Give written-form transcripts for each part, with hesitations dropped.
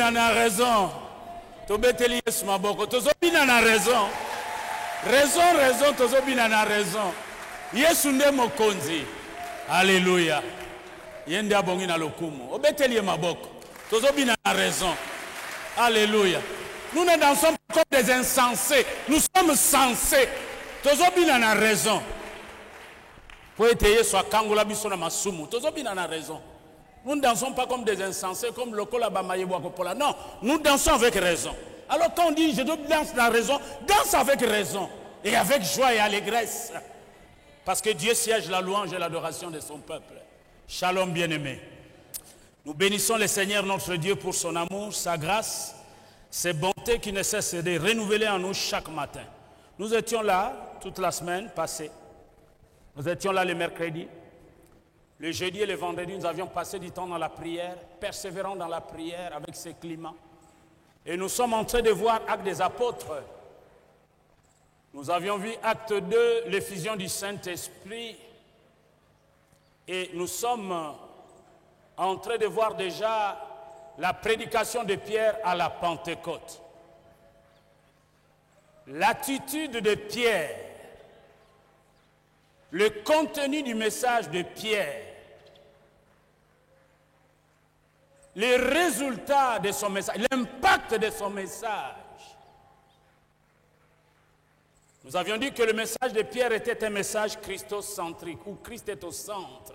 Tozobina na raison. Tobeteli Yesu maboko. Tozobina na raison. Raison, tozobina na raison. Yesu nde mokonzi. Alléluia. Yende abongi na lokumu. Obeteli maboko. Tozobina na raison. Alléluia. Nous ne dansons pas comme des insensés. Nous sommes sensés. Tozobina na raison. Pour être Yesu akangola biso na masumu. Tozobina na raison. Nous ne dansons pas comme des insensés, comme le Kolabamaïeboa Kopola. Non, nous dansons avec raison. Alors quand on dit je danse la raison, danse avec raison. Et avec joie et allégresse. Parce que Dieu siège la louange et l'adoration de son peuple. Shalom bien-aimé. Nous bénissons le Seigneur notre Dieu pour son amour, sa grâce, ses bontés qui ne cessent de renouveler en nous chaque matin. Nous étions là toute la semaine passée. Nous étions là le mercredi. Le jeudi et le vendredi, nous avions passé du temps dans la prière, persévérant dans la prière avec ce climat. Et nous sommes en train de voir Actes des Apôtres. Nous avions vu Acte 2, l'effusion du Saint-Esprit. Et nous sommes en train de voir déjà la prédication de Pierre à la Pentecôte. L'attitude de Pierre, le contenu du message de Pierre, les résultats de son message, l'impact de son message. Nous avions dit que le message de Pierre était un message christocentrique, où Christ est au centre.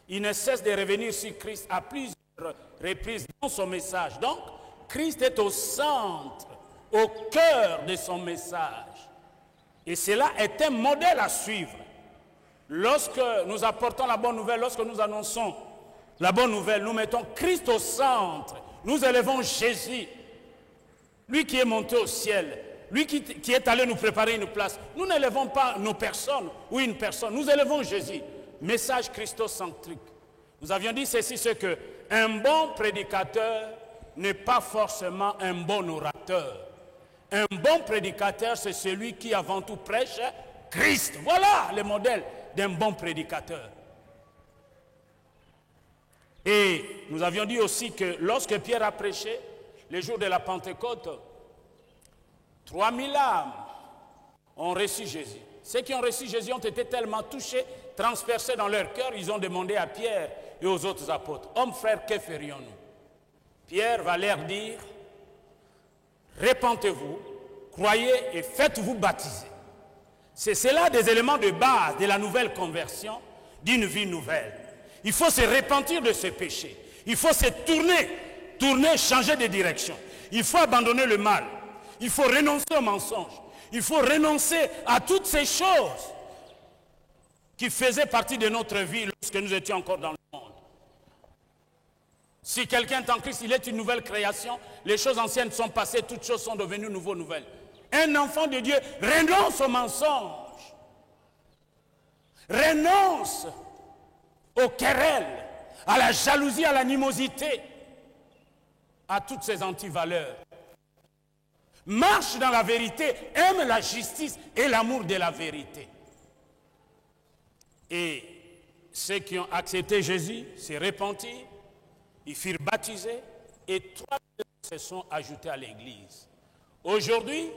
Il ne cesse de revenir sur Christ à plusieurs reprises dans son message. Donc, Christ est au centre, au cœur de son message. Et cela est un modèle à suivre. Lorsque nous apportons la bonne nouvelle, lorsque nous annonçons la bonne nouvelle, nous mettons Christ au centre. Nous élevons Jésus, lui qui est monté au ciel, lui qui est allé nous préparer une place. Nous n'élevons pas nos personnes ou une personne, nous élevons Jésus. Message christocentrique. Nous avions dit ceci, c'est que un bon prédicateur n'est pas forcément un bon orateur. Un bon prédicateur, c'est celui qui avant tout prêche Christ. Voilà le modèle d'un bon prédicateur. Et nous avions dit aussi que lorsque Pierre a prêché, le jour de la Pentecôte, 3000 âmes ont reçu Jésus. Ceux qui ont reçu Jésus ont été tellement touchés, transpercés dans leur cœur, ils ont demandé à Pierre et aux autres apôtres, « Hommes, frères, que ferions-nous » Pierre va leur dire, « Repentez-vous, croyez et faites-vous baptiser. » C'est cela des éléments de base de la nouvelle conversion, d'une vie nouvelle. Il faut se repentir de ses péchés. Il faut se tourner, changer de direction. Il faut abandonner le mal. Il faut renoncer au mensonge. Il faut renoncer à toutes ces choses qui faisaient partie de notre vie lorsque nous étions encore dans le monde. Si quelqu'un est en Christ, il est une nouvelle création. Les choses anciennes sont passées, toutes choses sont devenues nouvelles. Un enfant de Dieu renonce au mensonge, renonce aux querelles, à la jalousie, à l'animosité, à toutes ces antivaleurs. Marche dans la vérité, aime la justice et l'amour de la vérité. Et ceux qui ont accepté Jésus se repentirent, ils furent baptisés et 3 se sont ajoutés à l'Église. Aujourd'hui,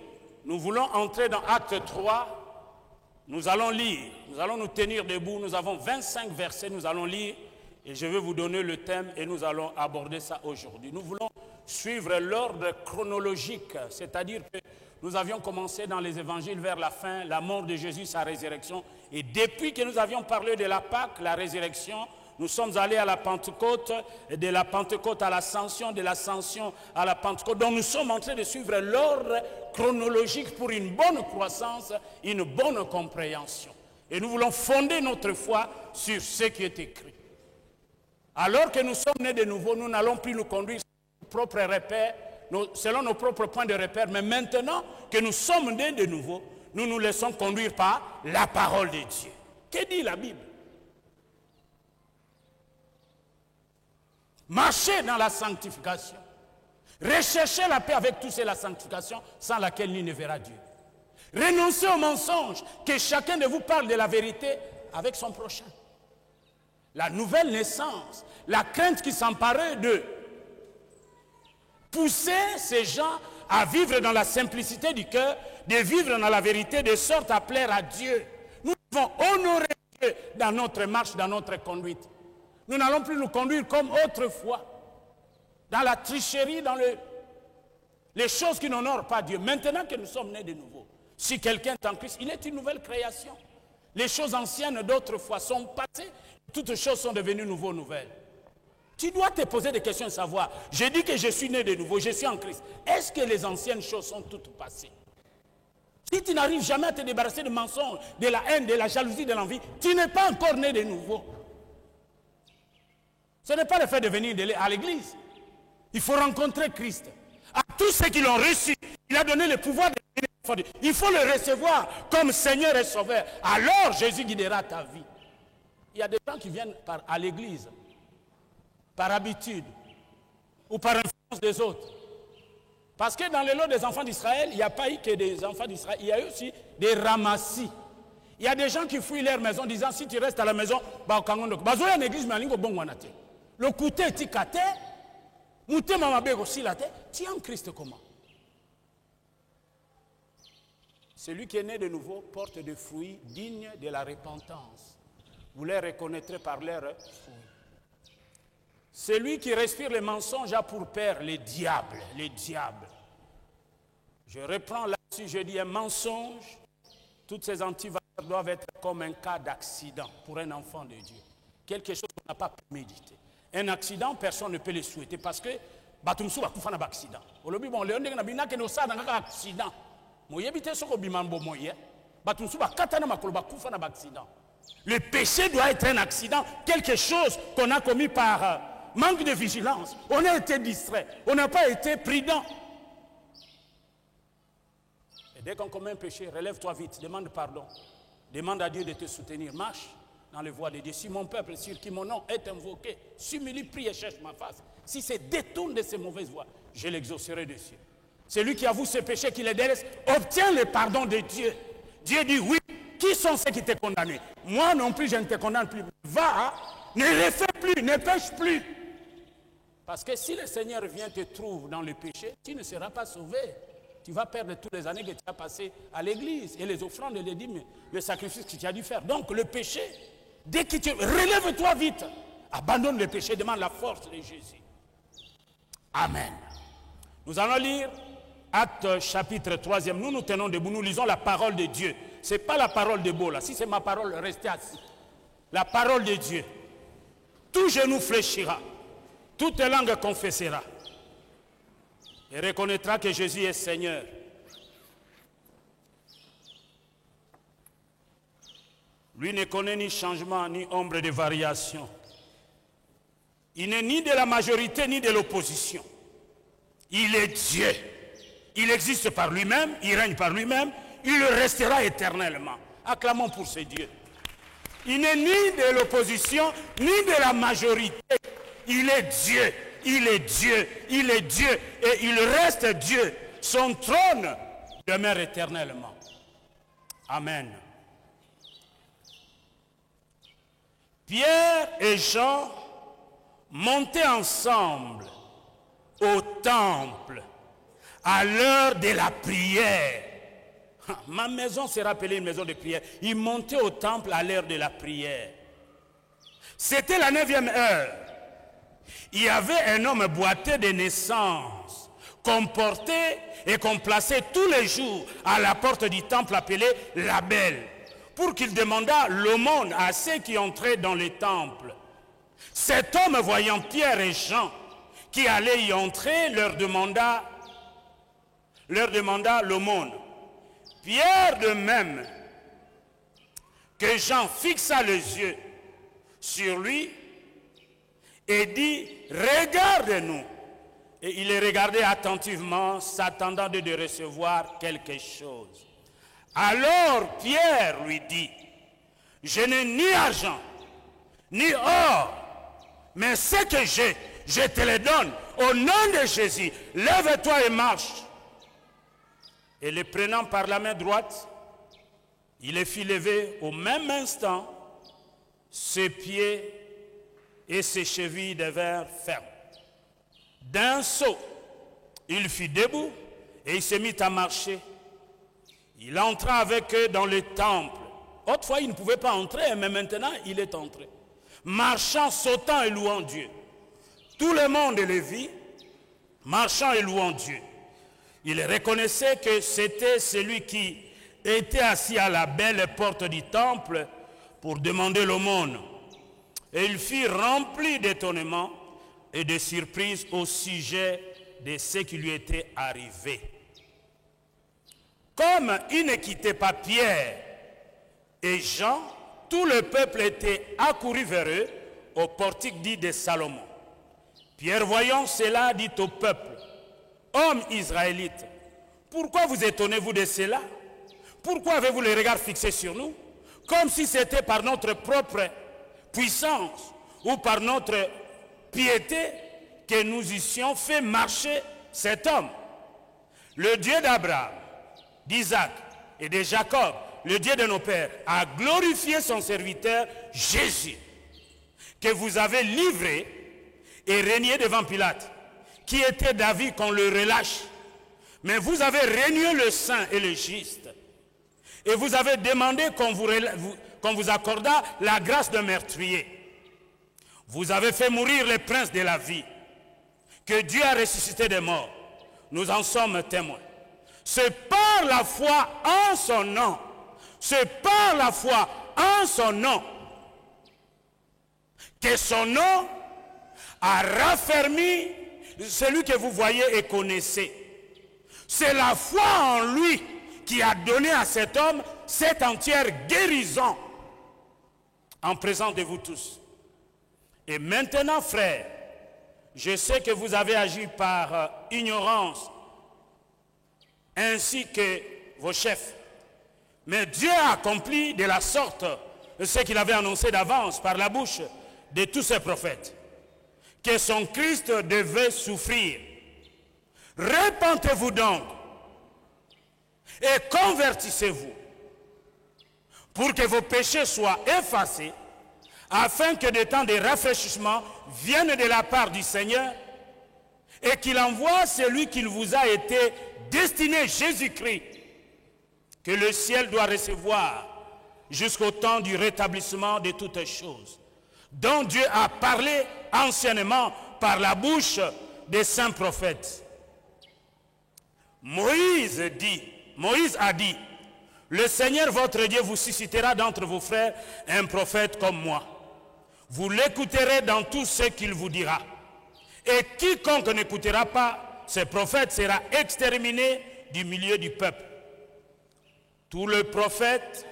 nous voulons entrer dans Acte 3. Nous allons lire, nous allons nous tenir debout. Nous avons 25 versets, nous allons lire et je vais vous donner le thème et nous allons aborder ça aujourd'hui. Nous voulons suivre l'ordre chronologique, c'est-à-dire que nous avions commencé dans les évangiles vers la fin, la mort de Jésus, sa résurrection. Et depuis que nous avions parlé de la Pâque, la résurrection, nous sommes allés à la Pentecôte, et de la Pentecôte à l'Ascension, de l'Ascension à la Pentecôte. Donc nous sommes en train de suivre l'ordre chronologique pour une bonne croissance, une bonne compréhension. Et nous voulons fonder notre foi sur ce qui est écrit. Alors que nous sommes nés de nouveau, nous n'allons plus nous conduire propres repères, selon nos propres points de repère, mais maintenant que nous sommes nés de nouveau, nous nous laissons conduire par la parole de Dieu. Que dit la Bible? Marchez dans la sanctification. Recherchez la paix avec tous, c'est la sanctification sans laquelle nul ne verra Dieu. Renoncez au mensonge, que chacun de vous parle de la vérité avec son prochain. La nouvelle naissance, la crainte qui s'emparait d'eux. Pousser ces gens à vivre dans la simplicité du cœur, de vivre dans la vérité, de sorte à plaire à Dieu. Nous devons honorer Dieu dans notre marche, dans notre conduite. Nous n'allons plus nous conduire comme autrefois, dans la tricherie, dans les choses qui n'honorent pas Dieu. Maintenant que nous sommes nés de nouveau, si quelqu'un est en Christ, il est une nouvelle création. Les choses anciennes d'autrefois sont passées, toutes choses sont devenues nouvelles. Tu dois te poser des questions et savoir, je dis que je suis né de nouveau, je suis en Christ. Est-ce que les anciennes choses sont toutes passées? Si tu n'arrives jamais à te débarrasser de mensonges, de la haine, de la jalousie, de l'envie, tu n'es pas encore né de nouveau. Ce n'est pas le fait de venir à l'église. Il faut rencontrer Christ. À tous ceux qui l'ont reçu, il a donné le pouvoir de devenir enfant de Dieu. Il faut le recevoir comme Seigneur et Sauveur. Alors Jésus guidera ta vie. Il y a des gens qui viennent à l'église par habitude ou par influence des autres. Parce que dans le lot des enfants d'Israël, il n'y a pas eu que des enfants d'Israël, il y a eu aussi des ramassis. Il y a des gens qui fuient leur maison disant, si tu restes à la maison, le côté est ticate, tu es en Christ comment? Celui qui est né de nouveau porte des fruits dignes de la repentance. Vous les reconnaîtrez par leurs fruits. Celui qui respire les mensonges a pour père les diables, les diables. Je reprends là-dessus, je dis un mensonge, toutes ces antivaleurs doivent être comme un cas d'accident pour un enfant de Dieu. Quelque chose qu'on n'a pas prémédité. Un accident, personne ne peut le souhaiter parce que batumsu bakufa na accident. Olobi bon le ndenge na binake no sa na accident. Moyebite soko bimambo moye. Batumsu bakata na makolo bakufa na accident. Le péché doit être un accident, quelque chose qu'on a commis par manque de vigilance. On a été distrait, on n'a pas été prudent. Et dès qu'on commet un péché, relève-toi vite, demande pardon. Demande à Dieu de te soutenir. Marche dans les voies de Dieu. Si mon peuple sur qui mon nom est invoqué, s'humilie, prie et cherche ma face. Si se détourne de ses mauvaises voies, je l'exaucerai dessus. Celui qui avoue ses péchés, qui les délaisse, obtient le pardon de Dieu. Dieu dit oui. Qui sont ceux qui t'ont condamné? Moi non plus, je ne te condamne plus. Va, ne refais plus, ne pêche plus. Parce que si le Seigneur vient te trouver dans le péché, tu ne seras pas sauvé. Tu vas perdre toutes les années que tu as passées à l'église et les offrandes et les dîmes, le sacrifice que tu as dû faire. Donc le péché, dès que tu... Relève-toi vite. Abandonne le péché, demande la force de Jésus. Amen. Nous allons lire Actes chapitre 3e. Nous nous tenons debout, nous lisons la parole de Dieu. Ce n'est pas la parole de Bola. Si c'est ma parole, restez assis. La parole de Dieu. Tout genou fléchira. Toute langue confessera. Et reconnaîtra que Jésus est Seigneur. Lui ne connaît ni changement, ni ombre de variation. Il n'est ni de la majorité, ni de l'opposition. Il est Dieu. Il existe par lui-même, il règne par lui-même. Il le restera éternellement. Acclamons pour ce Dieu. Il n'est ni de l'opposition, ni de la majorité. Il est Dieu, il est Dieu, il est Dieu. Et il reste Dieu. Son trône demeure éternellement. Amen. Pierre et Jean montaient ensemble au temple à l'heure de la prière. Ma maison sera appelée une maison de prière. Ils montaient au temple à l'heure de la prière. C'était la 9e heure. Il y avait un homme boiteux de naissance, qu'on portait et qu'on plaçait tous les jours à la porte du temple appelé la Belle, pour qu'il demandât l'aumône à ceux qui entraient dans le temple. Cet homme, voyant Pierre et Jean qui allaient y entrer, leur demanda l'aumône. Pierre de même que Jean fixa les yeux sur lui et dit, regarde-nous. Et il les regardait attentivement, s'attendant de recevoir quelque chose. Alors Pierre lui dit, je n'ai ni argent, ni or, mais ce que j'ai, je te le donne. Au nom de Jésus, lève-toi et marche. Et le prenant par la main droite, il les fit lever au même instant, ses pieds et ses chevilles devinrent fermes. D'un saut, Il fut debout et il se mit à marcher. Il entra avec eux dans le temple. Autrefois, il ne pouvait pas entrer, mais maintenant, il est entré. Marchant, sautant et louant Dieu. Tout le monde le vit, marchant et louant Dieu. Il reconnaissait que c'était celui qui était assis à la belle porte du temple pour demander l'aumône. Et il fut rempli d'étonnement et de surprise au sujet de ce qui lui était arrivé. Comme il ne quittait pas Pierre et Jean, tout le peuple était accouru vers eux au portique dit de Salomon. Pierre, voyant cela, dit au peuple: Hommes israélites, pourquoi vous étonnez-vous de cela? Pourquoi avez-vous les regards fixés sur nous? Comme si c'était par notre propre puissance ou par notre piété que nous eussions fait marcher cet homme. Le Dieu d'Abraham, d'Isaac et de Jacob, le Dieu de nos pères, a glorifié son serviteur Jésus, que vous avez livré et régné devant Pilate, qui était d'avis qu'on le relâche. Mais vous avez régné le saint et le juste. Et vous avez demandé qu'on vous accordât la grâce de meurtrier. Vous avez fait mourir les princes de la vie, que Dieu a ressuscité des morts. Nous en sommes témoins. C'est par la foi en son nom. C'est par la foi en son nom que son nom a raffermi celui que vous voyez et connaissez. C'est la foi en lui qui a donné à cet homme cette entière guérison en présence de vous tous. Et maintenant, frères, je sais que vous avez agi par ignorance, ainsi que vos chefs. Mais Dieu a accompli de la sorte ce qu'il avait annoncé d'avance par la bouche de tous ses prophètes, que son Christ devait souffrir. Repentez-vous donc et convertissez-vous pour que vos péchés soient effacés, afin que des temps de rafraîchissement viennent de la part du Seigneur et qu'il envoie celui qu'il vous a été destiné, Jésus-Christ, que le ciel doit recevoir jusqu'au temps du rétablissement de toutes choses, dont Dieu a parlé anciennement par la bouche des saints prophètes. Moïse a dit, le Seigneur votre Dieu vous suscitera d'entre vos frères un prophète comme moi. Vous l'écouterez dans tout ce qu'il vous dira. Et quiconque n'écoutera pas ce prophète sera exterminé du milieu du peuple. Tous les prophètes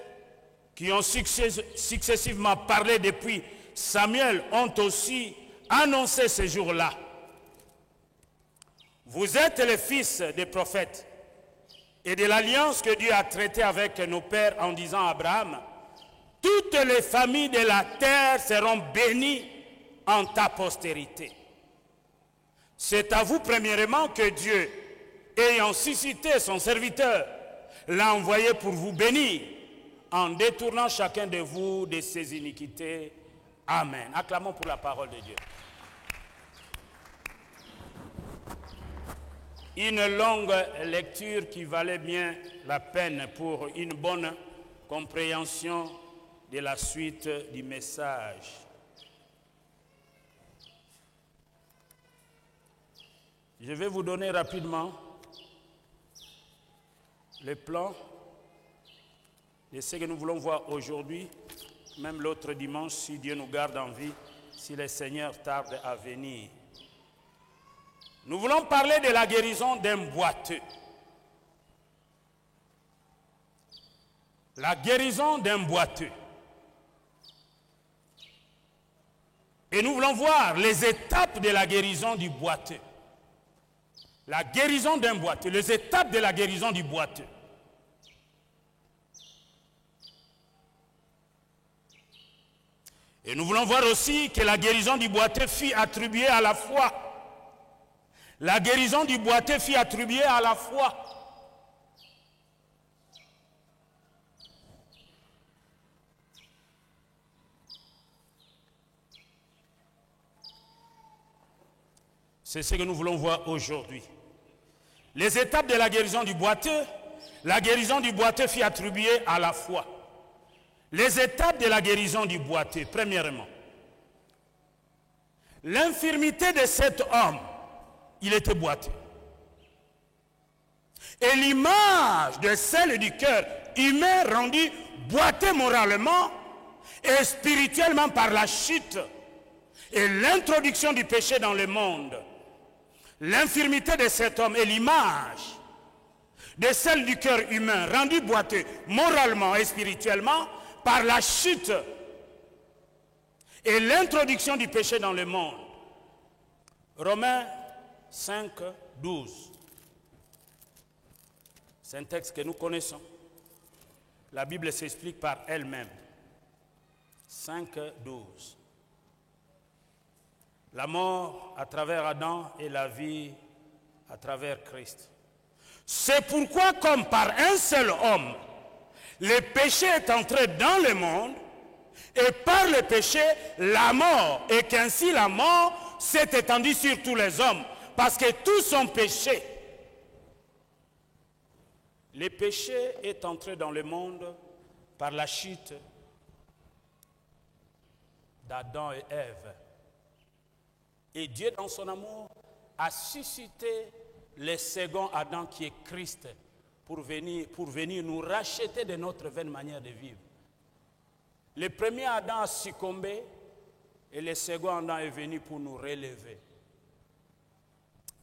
qui ont successivement parlé depuis Samuel ont aussi annoncé ce jour-là. Vous êtes les fils des prophètes et de l'alliance que Dieu a traitée avec nos pères en disant à Abraham: toutes les familles de la terre seront bénies en ta postérité. C'est à vous premièrement que Dieu, ayant suscité son serviteur, l'a envoyé pour vous bénir, en détournant chacun de vous de ses iniquités. Amen. Acclamons pour la parole de Dieu. Une longue lecture qui valait bien la peine pour une bonne compréhension de la suite du message. Je vais vous donner rapidement le plan de ce que nous voulons voir aujourd'hui, même l'autre dimanche, si Dieu nous garde en vie, si le Seigneur tarde à venir. Nous voulons parler de la guérison d'un boiteux. La guérison d'un boiteux. Et nous voulons voir les étapes de la guérison du boiteux. La guérison d'un boiteux, les étapes de la guérison du boiteux. Et nous voulons voir aussi que la guérison du boiteux fut attribuée à la foi. La guérison du boiteux fut attribuée à la foi. C'est ce que nous voulons voir aujourd'hui. Les étapes de la guérison du boiteux. La guérison du boiteux fut attribuée à la foi. Les étapes de la guérison du boiteux. Premièrement, l'infirmité de cet homme, il était boiteux. Et l'image de celle du cœur humain rendu boiteux moralement et spirituellement par la chute et l'introduction du péché dans le monde. L'infirmité de cet homme est l'image de celle du cœur humain rendu boiteux moralement et spirituellement par la chute et l'introduction du péché dans le monde. Romains 5, 12. C'est un texte que nous connaissons. La Bible s'explique par elle-même. 5, 12. La mort à travers Adam et la vie à travers Christ. C'est pourquoi, comme par un seul homme, le péché est entré dans le monde, et par le péché, la mort, et qu'ainsi la mort s'est étendue sur tous les hommes, parce que tous ont péché. Le péché est entré dans le monde par la chute d'Adam et Ève. Et Dieu, dans son amour, a suscité le second Adam qui est Christ pour venir nous racheter de notre vaine manière de vivre. Le premier Adam a succombé et le second Adam est venu pour nous relever.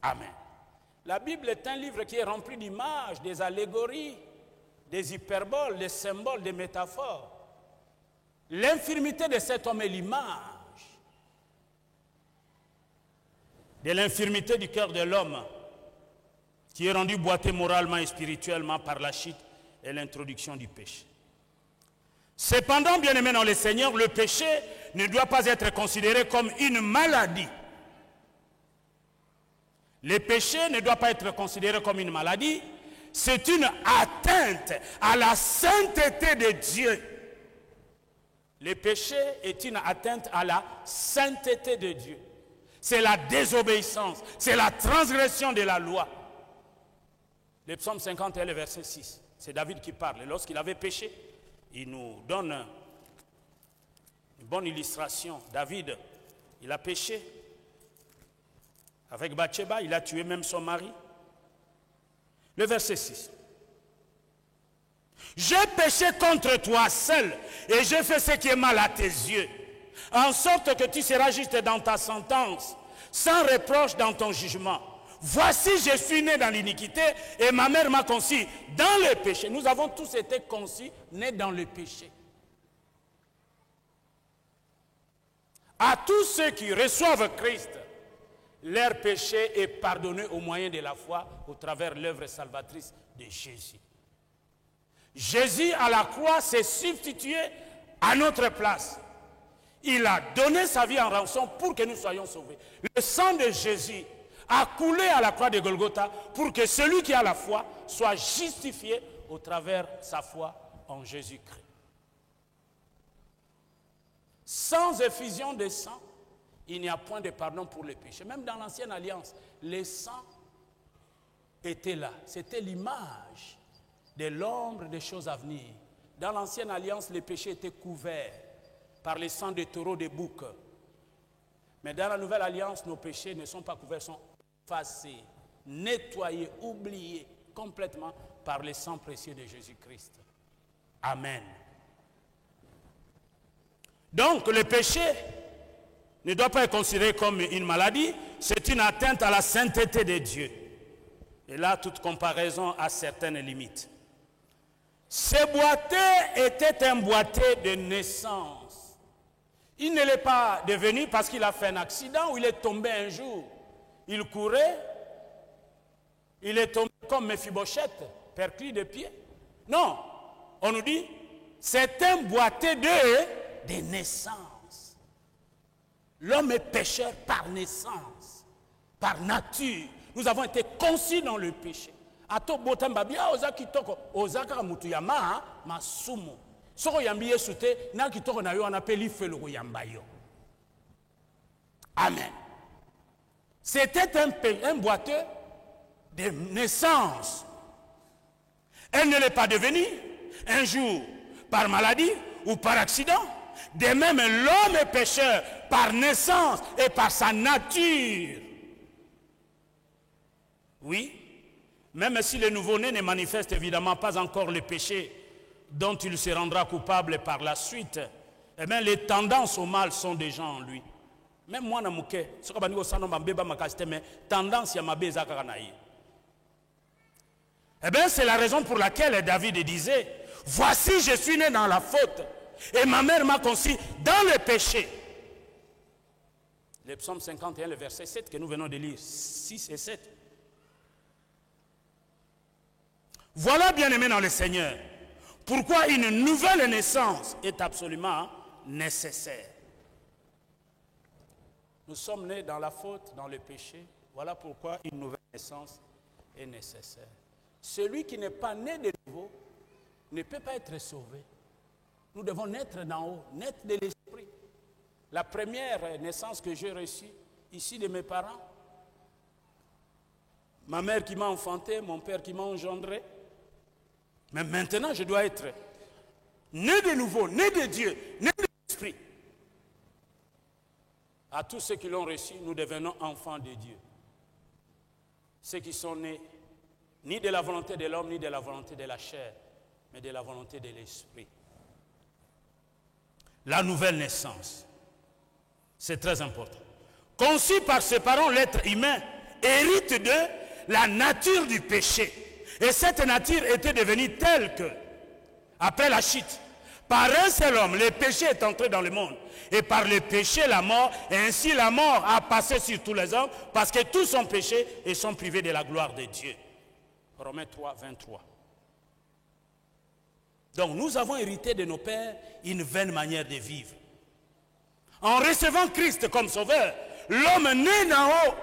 Amen. La Bible est un livre qui est rempli d'images, des allégories, des hyperboles, des symboles, des métaphores. L'infirmité de cet homme est l'image de l'infirmité du cœur de l'homme qui est rendu boiteux moralement et spirituellement par la chute et l'introduction du péché. Cependant, bien-aimés dans le Seigneur, le péché ne doit pas être considéré comme une maladie. Le péché ne doit pas être considéré comme une maladie, c'est une atteinte à la sainteté de Dieu. Le péché est une atteinte à la sainteté de Dieu. C'est la désobéissance, c'est la transgression de la loi. Le psaume 51, le verset 6, c'est David qui parle. Et lorsqu'il avait péché, il nous donne une bonne illustration. David, il a péché. Avec Bathsheba, il a tué même son mari. Le verset 6. J'ai péché contre toi seul et j'ai fait ce qui est mal à tes yeux, en sorte que tu seras juste dans ta sentence, sans reproche dans ton jugement. Voici, je suis né dans l'iniquité et ma mère m'a conçu dans le péché. Nous avons tous été conçus, nés dans le péché. À tous ceux qui reçoivent Christ, leur péché est pardonné au moyen de la foi, au travers de l'œuvre salvatrice de Jésus. Jésus à la croix s'est substitué à notre place. Il a donné sa vie en rançon pour que nous soyons sauvés. Le sang de Jésus a coulé à la croix de Golgotha pour que celui qui a la foi soit justifié au travers de sa foi en Jésus-Christ. Sans effusion de sang, il n'y a point de pardon pour les péchés. Même dans l'ancienne alliance, le sang était là. C'était l'image de l'ombre des choses à venir. Dans l'ancienne alliance, les péchés étaient couverts par le sang des taureaux, des boucs. Mais dans la nouvelle alliance, nos péchés ne sont pas couverts, sont effacés, nettoyés, oubliés complètement par le sang précieux de Jésus-Christ. Amen. Donc le péché ne doit pas être considéré comme une maladie, c'est une atteinte à la sainteté de Dieu. Et là, toute comparaison a certaines limites. Ce boiteux était un boiteux de naissance. Il ne l'est pas devenu parce qu'il a fait un accident ou il est tombé un jour. Il courait, il est tombé comme Mephibosheth, perclus de pied. Non, on nous dit, c'est un boiteux de naissance. L'homme est pécheur par naissance, par nature. Nous avons été conçus dans le péché. Ato botemba bia oza kitoko oza kaka mutu ya masumu. Soko yambi Yesu te na kitoko na yo anapeli felo yamba yo. Amen. C'était un boiteux de naissance. Elle ne l'est pas devenue un jour par maladie ou par accident. De même, l'homme est pécheur par naissance et par sa nature. Oui, même si le nouveau-né ne manifeste évidemment pas encore le péché dont il se rendra coupable par la suite, eh bien, les tendances au mal sont déjà en lui. Même moi, je tendance à eh bien, c'est la raison pour laquelle David disait, voici, je suis né dans la faute, et ma mère m'a conçu dans le péché. Le psaume 51, le verset 7 que nous venons de lire, 6 et 7. Voilà, bien-aimé dans le Seigneur, pourquoi une nouvelle naissance est absolument nécessaire. Nous sommes nés dans la faute, dans le péché. Voilà pourquoi une nouvelle naissance est nécessaire. Celui qui n'est pas né de nouveau ne peut pas être sauvé. Nous devons naître d'en haut, naître de l'esprit. La première naissance que j'ai reçue ici de mes parents, ma mère qui m'a enfanté, mon père qui m'a engendré. Mais maintenant, je dois être né de nouveau, né de Dieu, né de l'esprit. À tous ceux qui l'ont reçu, nous devenons enfants de Dieu. Ceux qui sont nés ni de la volonté de l'homme, ni de la volonté de la chair, mais de la volonté de l'esprit. La nouvelle naissance, c'est très important. Conçu par ses parents, l'être humain hérite de la nature du péché. Et cette nature était devenue telle que, après la chute, par un seul homme, le péché est entré dans le monde. Et par le péché, la mort, et ainsi la mort a passé sur tous les hommes, parce que tous sont péchés et sont privés de la gloire de Dieu. Romains 3, 23. Donc nous avons hérité de nos pères une vaine manière de vivre. En recevant Christ comme sauveur, l'homme né d'en haut,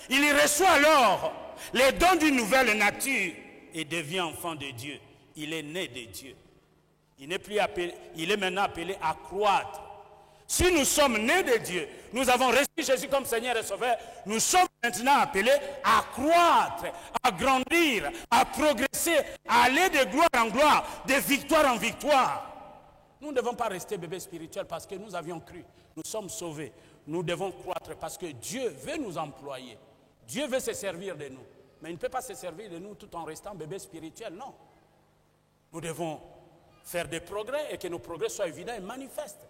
il reçoit alors les dons d'une nouvelle nature et devient enfant de Dieu. Il est né de Dieu. Il n'est plus appelé, il est maintenant appelé à croître. Si nous sommes nés de Dieu, nous avons reçu Jésus comme Seigneur et Sauveur, nous sommes maintenant appelés à croître, à grandir, à progresser, à aller de gloire en gloire, de victoire en victoire. Nous ne devons pas rester bébés spirituels parce que nous avions cru. Nous sommes sauvés. Nous devons croître parce que Dieu veut nous employer. Dieu veut se servir de nous. Mais il ne peut pas se servir de nous tout en restant bébés spirituels, non. Nous devons faire des progrès et que nos progrès soient évidents et manifestes.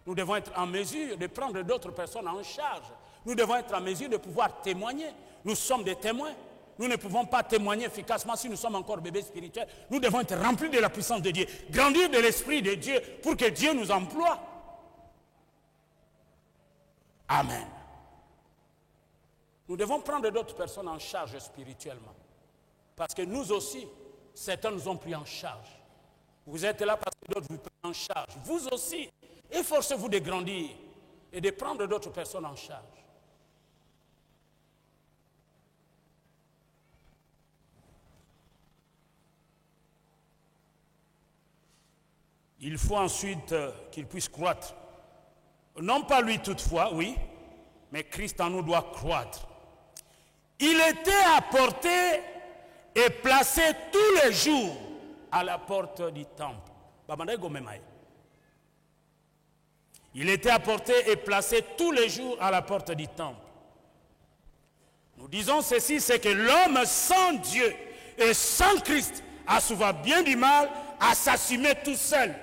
Nous devons être en mesure de prendre d'autres personnes en charge. Nous devons être en mesure de pouvoir témoigner. Nous sommes des témoins. Nous ne pouvons pas témoigner efficacement si nous sommes encore bébés spirituels. Nous devons être remplis de la puissance de Dieu, grandir de l'Esprit de Dieu pour que Dieu nous emploie. Amen. Nous devons prendre d'autres personnes en charge spirituellement. Parce que nous aussi, certains nous ont pris en charge. Vous êtes là parce que d'autres vous prennent en charge. Vous aussi, efforcez-vous de grandir et de prendre d'autres personnes en charge. Il faut ensuite qu'il puisse croître. Non pas lui toutefois, oui, mais Christ en nous doit croître. Il était apporté et placé tous les jours à la porte du temple. Il était apporté et placé tous les jours à la porte du temple. Nous disons ceci, c'est que l'homme sans Dieu et sans Christ a souvent bien du mal à s'assumer tout seul.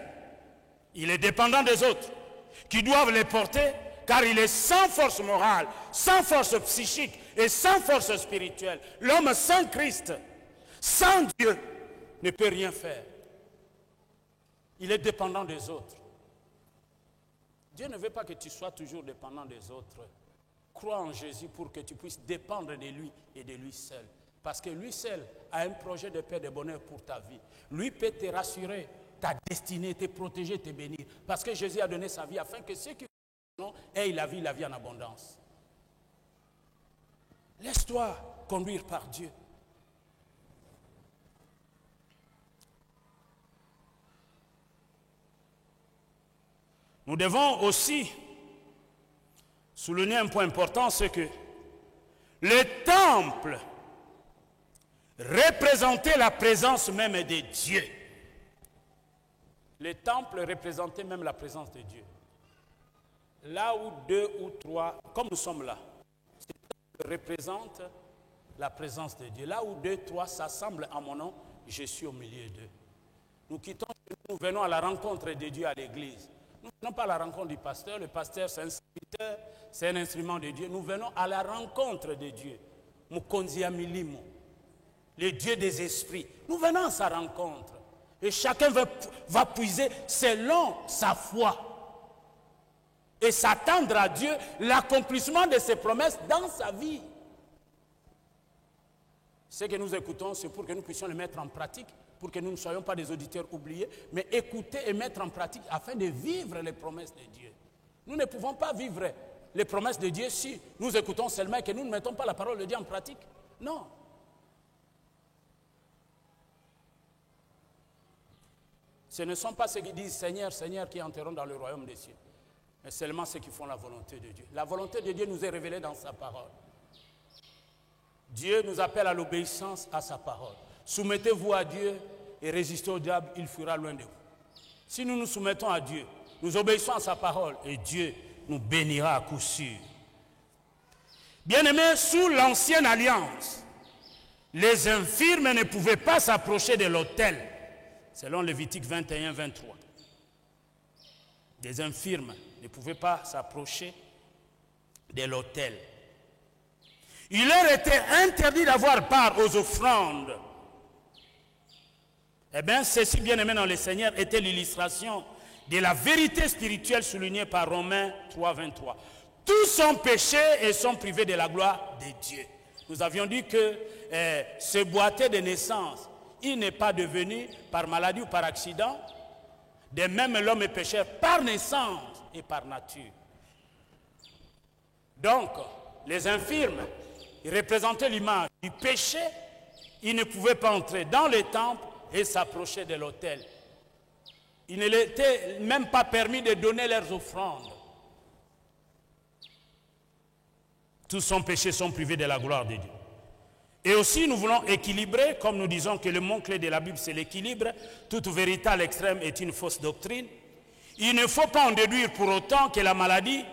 Il est dépendant des autres qui doivent les porter car il est sans force morale, sans force psychique et sans force spirituelle. L'homme sans Christ, sans Dieu, ne peut rien faire. Il est dépendant des autres. Dieu ne veut pas que tu sois toujours dépendant des autres. Crois en Jésus pour que tu puisses dépendre de lui et de lui seul. Parce que lui seul a un projet de paix et de bonheur pour ta vie. Lui peut te rassurer, ta destinée, te protéger, te bénir. Parce que Jésus a donné sa vie afin que ceux qui aient la vie en abondance. Laisse-toi conduire par Dieu. Nous devons aussi souligner un point important, c'est que le temple représentait la présence même de Dieu. Les temples représentaient même la présence de Dieu. Là où 2 ou 3, comme nous sommes là, ces temples représentent la présence de Dieu. Là où 2, 3 s'assemblent en mon nom, je suis au milieu d'eux. Nous quittons, nous venons à la rencontre de Dieu à l'église. Nous ne venons pas à la rencontre du pasteur. Le pasteur, c'est un serviteur, c'est un instrument de Dieu. Nous venons à la rencontre de Dieu. Mukonzia Milimo, le Dieu des esprits. Nous venons à sa rencontre. Et chacun va puiser selon sa foi. Et s'attendre à Dieu, l'accomplissement de ses promesses dans sa vie. Ce que nous écoutons, c'est pour que nous puissions le mettre en pratique, pour que nous ne soyons pas des auditeurs oubliés, mais écouter et mettre en pratique afin de vivre les promesses de Dieu. Nous ne pouvons pas vivre les promesses de Dieu si nous écoutons seulement et que nous ne mettons pas la parole de Dieu en pratique. Non. Ce ne sont pas ceux qui disent Seigneur, Seigneur qui entreront dans le royaume des cieux, mais seulement ceux qui font la volonté de Dieu. La volonté de Dieu nous est révélée dans sa parole. Dieu nous appelle à l'obéissance à sa parole. Soumettez-vous à Dieu et résistez au diable, il fuira loin de vous. Si nous nous soumettons à Dieu, nous obéissons à sa parole et Dieu nous bénira à coup sûr. Bien-aimés, sous l'ancienne alliance, les infirmes ne pouvaient pas s'approcher de l'autel, selon Lévitique 21, 23. Les infirmes ne pouvaient pas s'approcher de l'autel. Il leur était interdit d'avoir part aux offrandes. Eh bien, ceci, bien aimé dans le Seigneur, était l'illustration de la vérité spirituelle soulignée par Romains 3, 23. Tous sont péchés et sont privés de la gloire de Dieu. Nous avions dit que ce boiteux de naissance, il n'est pas devenu par maladie ou par accident. De même, l'homme est pécheur par naissance et par nature. Donc, les infirmes, ils représentaient l'image du péché. Ils ne pouvaient pas entrer dans le temple et s'approcher de l'autel. Il ne leur était même pas permis de donner leurs offrandes. Tous sont péchés, sont privés de la gloire de Dieu. Et aussi, nous voulons équilibrer, comme nous disons que le mot-clé de la Bible, c'est l'équilibre. Toute vérité à l'extrême est une fausse doctrine. Il ne faut pas en déduire pour autant que la maladie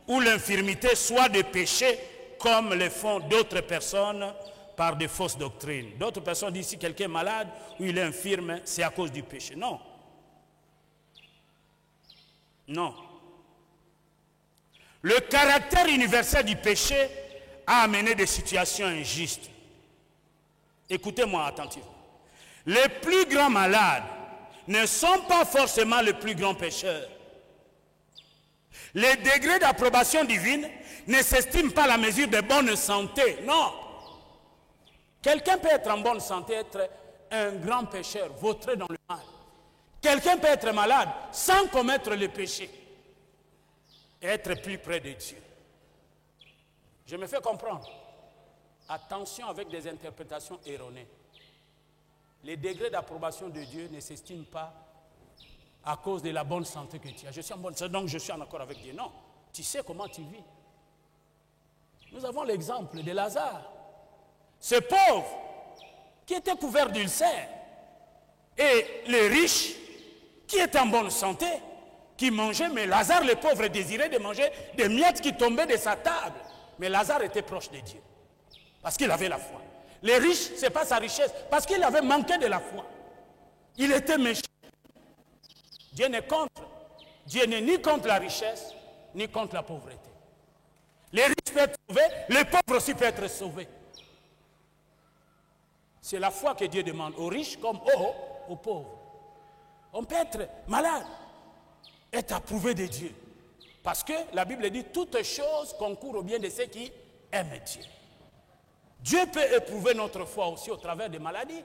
ou l'infirmité soit des péchés comme le font d'autres personnes par des fausses doctrines. D'autres personnes disent si quelqu'un est malade ou il est infirme, c'est à cause du péché. Non. Non. Le caractère universel du péché a amené des situations injustes. Écoutez-moi attentivement. Les plus grands malades ne sont pas forcément les plus grands pécheurs. Les degrés d'approbation divine ne s'estiment pas à la mesure de bonne santé. Non. Quelqu'un peut être en bonne santé, être un grand pécheur, vautrer dans le mal. Quelqu'un peut être malade sans commettre le péché et être plus près de Dieu. Je me fais comprendre. Attention avec des interprétations erronées. Les degrés d'approbation de Dieu ne s'estiment pas à cause de la bonne santé que tu as. Je suis en bonne santé, donc je suis en accord avec Dieu. Non, tu sais comment tu vis. Nous avons l'exemple de Lazare. Ce pauvre qui était couvert d'ulcères et les riches qui étaient en bonne santé, qui mangeaient, mais Lazare, le pauvre, désirait de manger des miettes qui tombaient de sa table. Mais Lazare était proche de Dieu. Parce qu'il avait la foi. Les riches, ce n'est pas sa richesse. Parce qu'il avait manqué de la foi. Il était méchant. Dieu n'est contre. Dieu n'est ni contre la richesse, ni contre la pauvreté. Les riches peuvent être sauvés, les pauvres aussi peuvent être sauvés. C'est la foi que Dieu demande aux riches comme aux pauvres. On peut être malade, être approuvé de Dieu. Parce que la Bible dit toutes choses concourent au bien de ceux qui aiment Dieu. Dieu peut éprouver notre foi aussi au travers des maladies.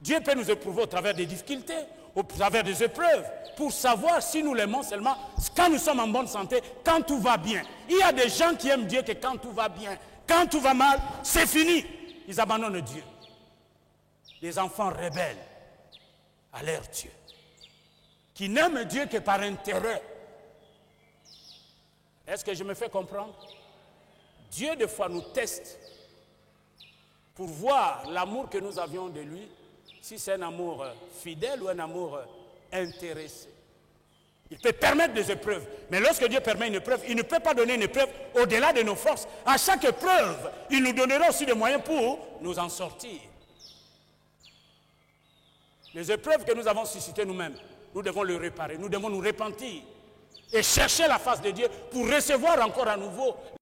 Dieu peut nous éprouver au travers des difficultés, au travers des épreuves, pour savoir si nous l'aimons seulement quand nous sommes en bonne santé, quand tout va bien. Il y a des gens qui aiment Dieu que quand tout va bien. Quand tout va mal, c'est fini. Ils abandonnent Dieu. Les enfants rebelles à leur Dieu, qui n'aiment Dieu que par intérêt. Est-ce que je me fais comprendre? Dieu, des fois, nous teste pour voir l'amour que nous avions de lui, si c'est un amour fidèle ou un amour intéressé. Il peut permettre des épreuves, mais lorsque Dieu permet une épreuve, il ne peut pas donner une épreuve au-delà de nos forces. À chaque épreuve, il nous donnera aussi des moyens pour nous en sortir. Les épreuves que nous avons suscitées nous-mêmes, nous devons les réparer, nous devons nous repentir et chercher la face de Dieu pour recevoir encore à nouveau